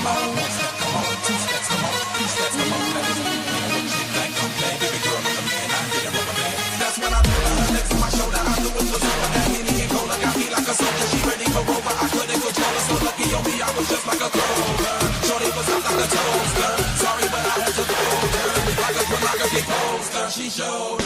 your moans. Come on, two steps, come on, three steps, come on. Let me see what you think I'm playing. Baby girl, I'm the man, I get a rubber band. That's when I put her legs on my shoulder. I knew it was over. That Henny and Cola got me like a soldier. She ready for over. I couldn't control her. So lucky on me, I was just like a clover. Shorty was up like a toaster. Sorry, but I had to hold her. Like a pornography poster. She showed